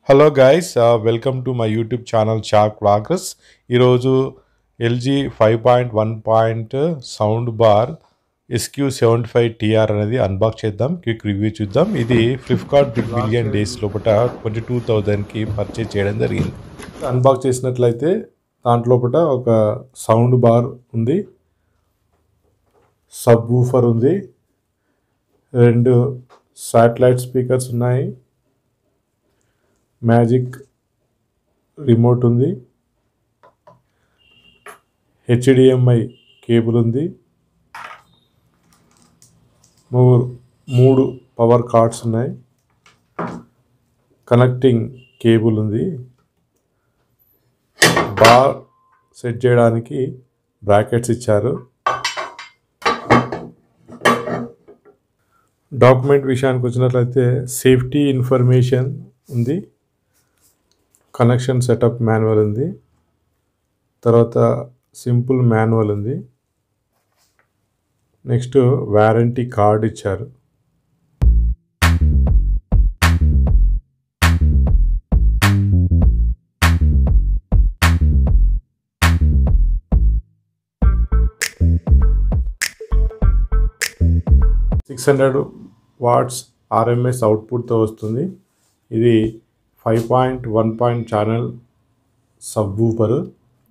Hello guys, welcome to my YouTube channel chalk walkers. ఈరోజు LG 5.1 sound bar SQ75TR అనేది unbox చేద్దాం, quick review చూద్దాం. ఇది Flipkart big billion days లోపల 22,000కి purchase చేయడం జరిగింది. అన్బాక్స్ చేసినట్లయితే దాంట్లో ఒక సౌండ్ బార్ ఉంది, సబ్ వూఫర్ ఉంది, 2 శాటిలైట్ స్పీకర్స్ ఉన్నాయి, మ్యాజిక్ రిమోట్ ఉంది, HDMI కేబుల్ ఉంది, 3 పవర్ కార్డ్స్ ఉన్నాయి, కనెక్టింగ్ కేబుల్ ఉంది, బార్ సెట్ చేయడానికి బ్రాకెట్స్ ఇచ్చారు. డాక్యుమెంట్ విషయానికి వచ్చినట్లయితే సేఫ్టీ ఇన్ఫర్మేషన్ ఉంది, కనెక్షన్ సెటప్ మాన్యువల్ ఉంది, తర్వాత సింపుల్ మాన్యువల్ ఉంది, నెక్స్ట్ వారంటీ కార్డ్ ఇచ్చారు. $600 RMS అవుట్పుట్తో వస్తుంది. ఇది 5.1 ఛానల్ సబ్ వూఫర్,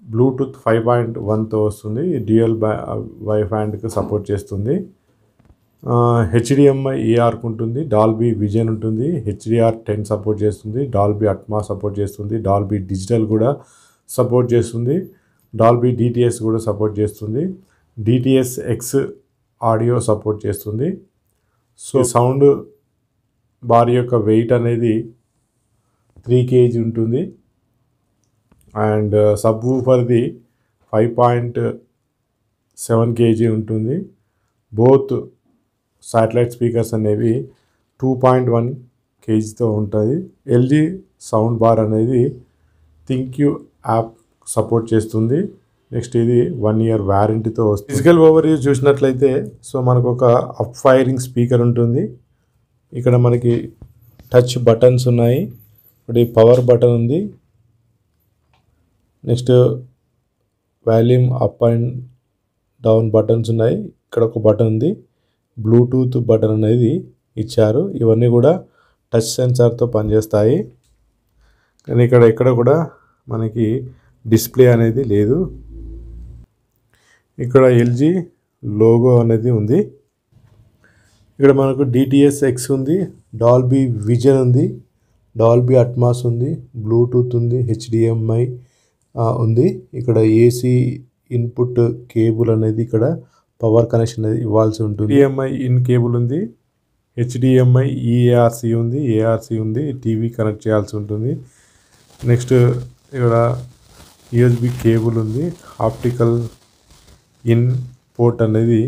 బ్లూటూత్ 5.1తో వస్తుంది, డ్యూయల్ వైఫైండ్కి సపోర్ట్ చేస్తుంది, HDMI ARకు ఉంటుంది, డాల్బీ విజన్ ఉంటుంది, HDR10 సపోర్ట్ చేస్తుంది, డాల్బీ అట్మాస్ సపోర్ట్ చేస్తుంది, డాల్బీ డిజిటల్ కూడా సపోర్ట్ చేస్తుంది, డాల్బీ DTS కూడా సపోర్ట్ చేస్తుంది, DTS:X ఆడియో సపోర్ట్ చేస్తుంది. సో సౌండ్ బార్ యొక్క వెయిట్ అనేది 3 kg ఉంటుంది, అండ్ సబ్ వూఫర్ది 5.7 kg ఉంటుంది. బోత్ శాటిలైట్ స్పీకర్స్ అనేవి 2.1 kgతో ఉంటుంది. ఎల్జీ సౌండ్ బార్ అనేది థింక్యూ యాప్ సపోర్ట్ చేస్తుంది. నెక్స్ట్ ఇది 1 year వారంటీతో వస్తుంది. ఫిజికల్ ఓవర్వ్యూ చూసినట్లయితే సో మనకు ఒక అప్ ఫైరింగ్ స్పీకర్ ఉంటుంది. ఇక్కడ మనకి టచ్ బటన్స్ ఉన్నాయి, ఒకటి పవర్ బటన్ ఉంది, next volume up and down buttons ఉన్నాయి, ఇక్కడ ఒక బటన్ ఉంది, బ్లూటూత్ బటన్ అనేది ఇచ్చారు. ఇవన్నీ కూడా టచ్ సెన్సార్తో పనిచేస్తాయి, కానీ ఎక్కడ కూడా మనకి డిస్ప్లే అనేది లేదు. ఇక్కడ ఎల్జీ లోగో అనేది ఉంది. ఇక్కడ మనకు DTS:X ఉంది, డాల్బీ విజన్ ఉంది, డాల్బీ అట్మాస్ ఉంది, బ్లూటూత్ ఉంది, HDMI ఉంది. ఇక్కడ AC ఇన్పుట్ కేబుల్ అనేది ఇక్కడ పవర్ కనెక్షన్ అనేది ఇవ్వాల్సి ఉంటుంది. HDMI ఇన్ కేబుల్ ఉంది, HDMI EARC ఉంది, ARC ఉంది, టీవీ కనెక్ట్ చేయాల్సి ఉంటుంది. నెక్స్ట్ ఇక్కడ USB కేబుల్ ఉంది, ఆప్టికల్ ఇన్ పోర్ట్ అనేది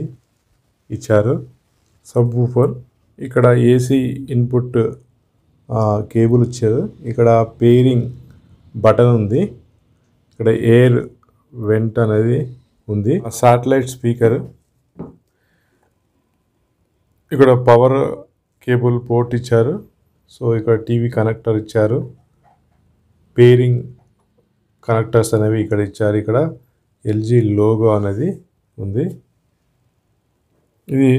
ఇచ్చారు. సబ్ వూఫర్, ఇక్కడ AC ఇన్పుట్ కేబుల్ ఇచ్చారు, ఇక్కడ పేరింగ్ బటన్ ఉంది, ఇక్కడ ఎయిర్ వెంట్ అనేది ఉంది, శాటిలైట్ స్పీకర్, ఇక్కడ పవర్ కేబుల్ పోర్ట్ ఇచ్చారు. సో ఇక్కడ టీవీ కనెక్టర్ ఇచ్చారు, పేరింగ్ కనెక్టర్స్ అనేవి ఇక్కడ ఇచ్చారు, ఇక్కడ ఎల్జీ లోగో అనేది ఉంది. ఇది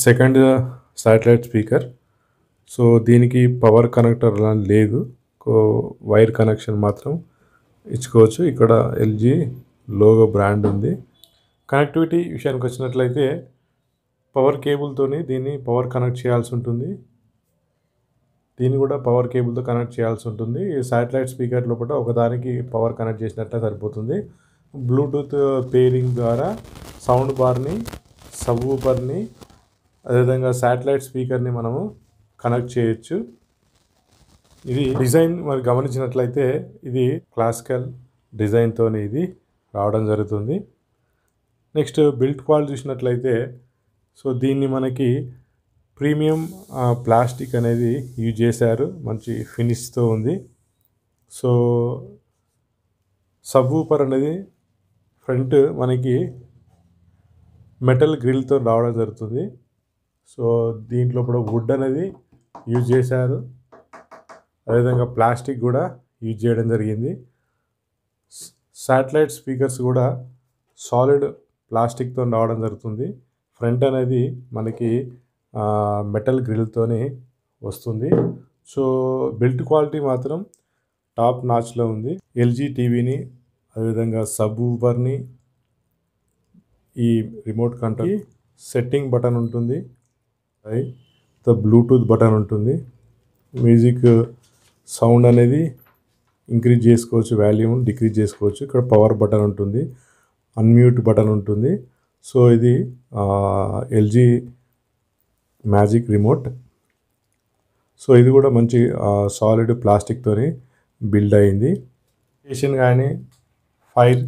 సెకండ్ శాటిలైట్ స్పీకర్. సో దీనికి పవర్ కనెక్టర్ లేదు, వైర్ కనెక్షన్ మాత్రం ఇచ్చుకోవచ్చు. ఇక్కడ ఎల్జీ లోగో బ్రాండ్ ఉంది. కనెక్టివిటీ విషయానికి వచ్చినట్లయితే పవర్ కేబుల్తోని దీన్ని పవర్ కనెక్ట్ చేయాల్సి ఉంటుంది, దీన్ని కూడా పవర్ కేబుల్తో కనెక్ట్ చేయాల్సి ఉంటుంది. శాటిలైట్ స్పీకర్ లోపల ఒకదానికి పవర్ కనెక్ట్ చేసినట్లే సరిపోతుంది. బ్లూటూత్ పేరింగ్ ద్వారా సౌండ్ బార్ని, సబ్ వూఫర్ని, అదేవిధంగా శాటిలైట్ స్పీకర్ని మనము కనెక్ట్ చేయొచ్చు. ఇది డిజైన్ మరి గమనించినట్లయితే ఇది క్లాసికల్ డిజైన్తో ఇది రావడం జరుగుతుంది. నెక్స్ట్ బిల్డ్ క్వాలిటీ చూసినట్లయితే సో దీన్ని మనకి ప్రీమియం ప్లాస్టిక్ అనేది యూజ్ చేశారు, మంచి ఫినిష్తో ఉంది. సో సబ్ వూఫర్ అనేది ఫ్రంట్ మనకి మెటల్ గ్రిల్తో రావడం జరుగుతుంది. సో దీంట్లో కూడా వుడ్ అనేది యూజ్ చేశారు, అదేవిధంగా ప్లాస్టిక్ కూడా యూజ్ చేయడం జరిగింది. శాటిలైట్ స్పీకర్స్ కూడా సాలిడ్ ప్లాస్టిక్తో రావడం జరుగుతుంది. ఫ్రంట్ అనేది మనకి మెటల్ గ్రిల్తోని వస్తుంది. సో బిల్ట్ క్వాలిటీ మాత్రం టాప్ నాచ్లో ఉంది. ఎల్జీ టీవీని, అదేవిధంగా సబ్ ఊఫర్ని, ఈ రిమోట్ కంట్రోల్ సెట్టింగ్ బటన్ ఉంటుంది, బ్లూటూత్ బటన్ ఉంటుంది. మ్యూజిక్ సౌండ్ అనేది ఇంక్రీజ్ చేసుకోవచ్చు, వాల్యూమ్ డిక్రీజ్ చేసుకోవచ్చు. ఇక్కడ పవర్ బటన్ ఉంటుంది, అన్మ్యూట్ బటన్ ఉంటుంది. సో ఇది ఎల్జీ మ్యాజిక్ రిమోట్. సో ఇది కూడా మంచి సాలిడ్ ప్లాస్టిక్తోని బిల్డ్ అయింది. స్టేషన్ కానీ ఫైర్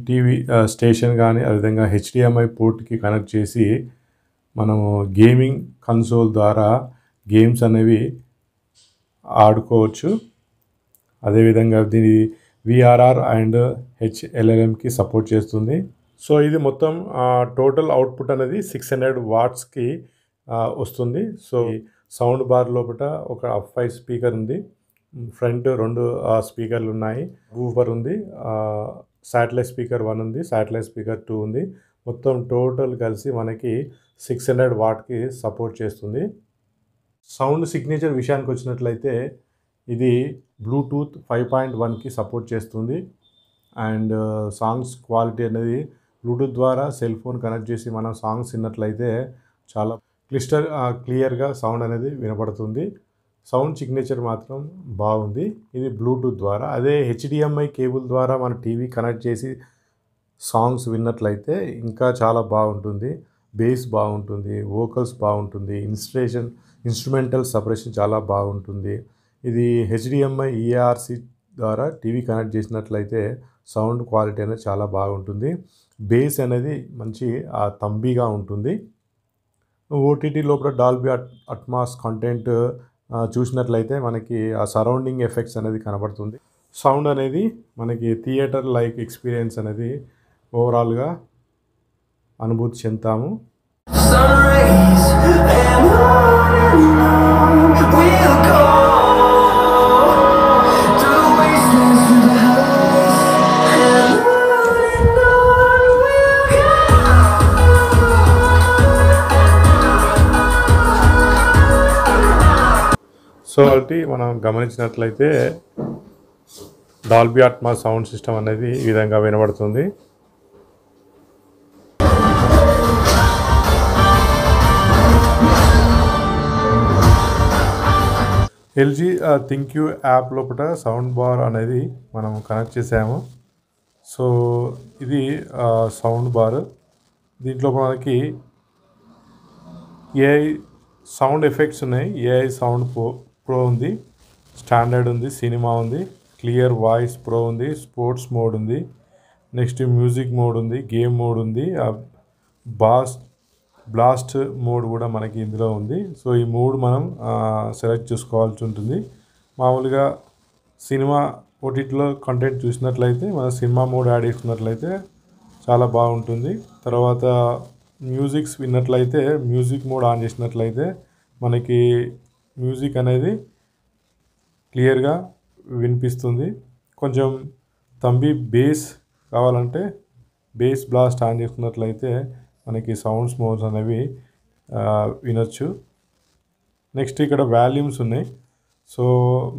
టీవీ స్టేషన్ కానీ, అదేవిధంగా హెచ్డిఎంఐ పోర్ట్కి కనెక్ట్ చేసి మనము గేమింగ్ కన్సోల్ ద్వారా గేమ్స్ అనేవి ఆడుకోవచ్చు. అదేవిధంగా దీని విఆర్ఆర్ అండ్ హెచ్ఎల్ఎల్ఎంకి సపోర్ట్ చేస్తుంది. సో ఇది మొత్తం టోటల్ అవుట్పుట్ అనేది 600 వాట్స్కి వస్తుంది. సో సౌండ్ బార్ లోపల ఒక F5 స్పీకర్ ఉంది, ఫ్రంట్ 2 స్పీకర్లు ఉన్నాయి, ఊఫర్ ఉంది, శాటిలైట్ స్పీకర్ 1 ఉంది, శాటిలైట్ స్పీకర్ 2 ఉంది. మొత్తం టోటల్ కలిసి మనకి 600 వాట్కి సపోర్ట్ చేస్తుంది. సౌండ్ సిగ్నేచర్ విషయానికి వచ్చినట్లయితే ఇది బ్లూటూత్ 5.1కి సపోర్ట్ చేస్తుంది. అండ్ సాంగ్స్ క్వాలిటీ అనేది బ్లూటూత్ ద్వారా సెల్ ఫోన్ కనెక్ట్ చేసి మనం సాంగ్స్ విన్నట్లయితే చాలా క్లియర్గా సౌండ్ అనేది వినపడుతుంది. సౌండ్ సిగ్నేచర్ మాత్రం బాగుంది. ఇది బ్లూటూత్ ద్వారా. అదే హెచ్డిఎంఐ కేబుల్ ద్వారా మన టీవీ కనెక్ట్ చేసి సాంగ్స్ విన్నట్లయితే ఇంకా చాలా బాగుంటుంది. బేస్ బాగుంటుంది, వోకల్స్ బాగుంటుంది, ఇన్స్ట్రుమెంటల్ సపరేషన్ చాలా బాగుంటుంది. ఇది హెచ్డిఎంఐ ఈఆర్సి ద్వారా టీవీ కనెక్ట్ చేసినట్లయితే సౌండ్ క్వాలిటీ అనేది చాలా బాగుంటుంది. బేస్ అనేది మంచి తంబిగా ఉంటుంది. ఓటీటీ లోపల డాల్బీ అట్మాస్ కంటెంట్ చూసినట్లయితే మనకి ఆ సరౌండింగ్ ఎఫెక్ట్స్ అనేది కనబడుతుంది. సౌండ్ అనేది మనకి థియేటర్ లైక్ ఎక్స్పీరియన్స్ అనేది ఓవరాల్గా అనుభూతి చెందుతాము. సో కాబట్టి మనం గమనించినట్లయితే డాల్బీ అట్మాస్ సౌండ్ సిస్టమ్ అనేది ఈ విధంగా వినబడుతుంది. ఎల్జీ థింక్యూ యాప్ లోపల సౌండ్ బార్ అనేది మనం కనెక్ట్ చేసాము. సో ఇది సౌండ్ బార్. దీంట్లో మనకి ఏఐ సౌండ్ ఎఫెక్ట్స్ ఉన్నాయి. ఏఐ సౌండ్ ప్రో ఉంది, స్టాండర్డ్ ఉంది, సినిమా ఉంది, క్లియర్ వాయిస్ ప్రో ఉంది, స్పోర్ట్స్ మోడ్ ఉంది, నెక్స్ట్ మ్యూజిక్ మోడ్ ఉంది, గేమ్ మోడ్ ఉంది, బ్లాస్ట్ మోడ్ కూడా మనకి ఇందులో ఉంది. సో ఈ మోడ్ మనం సెలెక్ట్ చేసుకోవాల్సి ఉంటుంది. మామూలుగా సినిమా ఓటీటీలో కంటెంట్ చూసినట్లయితే మన సినిమా మోడ్ యాడ్ చేసుకున్నట్లయితే చాలా బాగుంటుంది. తర్వాత మ్యూజిక్స్ విన్నట్లయితే మ్యూజిక్ మోడ్ ఆన్ చేసినట్లయితే మనకి మ్యూజిక్ అనేది క్లియర్గా వినిపిస్తుంది. కొంచెం బేస్ కావాలంటే బేస్ బ్లాస్ట్ ఆన్ చేసుకున్నట్లయితే మనకి సౌండ్స్ మోడ్స్ అనేవి వినొచ్చు. నెక్స్ట్ ఇక్కడ వాల్యూమ్స్ ఉన్నాయి. సో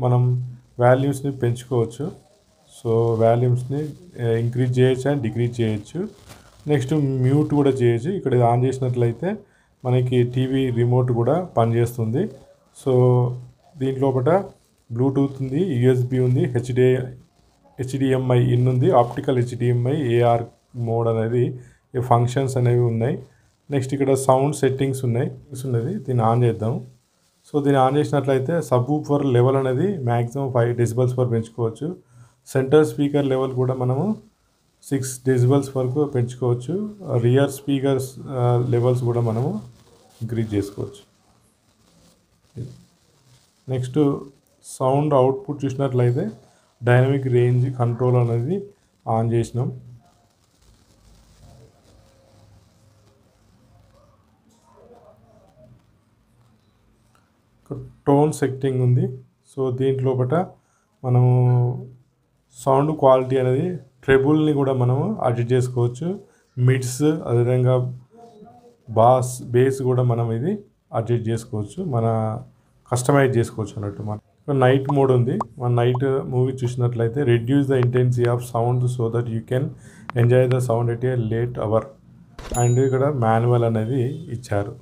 మనం వాల్యూమ్స్ని పెంచుకోవచ్చు. సో వాల్యూమ్స్ని ఇంక్రీజ్ చేయొచ్చు అండ్ డిక్రీజ్ చేయొచ్చు. నెక్స్ట్ మ్యూట్ కూడా చేయొచ్చు. ఇక్కడ ఆన్ చేసినట్లయితే మనకి టీవీ రిమోట్ కూడా పనిచేస్తుంది. సో దీంట్లోపట బ్లూటూత్ ఉంది, యూఎస్బి ఉంది, హెచ్డిఎంఐ ఇన్ ఉంది, ఆప్టికల్ హెచ్డిఎంఐ ఏఆర్ మోడ్ అనేది ఫంక్షన్స్ అనేవి ఉన్నాయి. నెక్స్ట్ ఇక్కడ సౌండ్ సెట్టింగ్స్ ఉన్నది. దీన్ని ఆన్ చేద్దాం. సో దీన్ని ఆన్ చేసినట్లయితే సబ్ ఊఫర్ లెవెల్ అనేది మ్యాక్సిమం 5 decibels వరకు పెంచుకోవచ్చు. సెంటర్ స్పీకర్ లెవెల్ కూడా మనము 6 decibels వరకు పెంచుకోవచ్చు. రియర్ స్పీకర్స్ లెవెల్స్ కూడా మనము ఇంక్రీజ్ చేసుకోవచ్చు. నెక్స్ట్ సౌండ్ అవుట్పుట్ చూసినట్లయితే డైనమిక్ రేంజ్ కంట్రోల్ అనేది ఆన్ చేసినాం. Good. టోన్ సెట్టింగ్ ఉంది. సో దీంట్లోపట మనము సౌండ్ క్వాలిటీ అనేది ట్రెబుల్ని కూడా మనము అడ్జస్ట్ చేసుకోవచ్చు. మిడ్స్ అదేవిధంగా బేస్ కూడా మనం ఇది అడ్జస్ట్ చేసుకోవచ్చు, మన కస్టమైజ్ చేసుకోవచ్చు అన్నట్టు. మన నైట్ మోడ్ ఉంది. మన నైట్ మూవీ చూసినట్లయితే reduce the intensity of sound so that you can enjoy the sound at a late hour. And ఇక్కడ మాన్యువల్ అనేది ఇచ్చారు.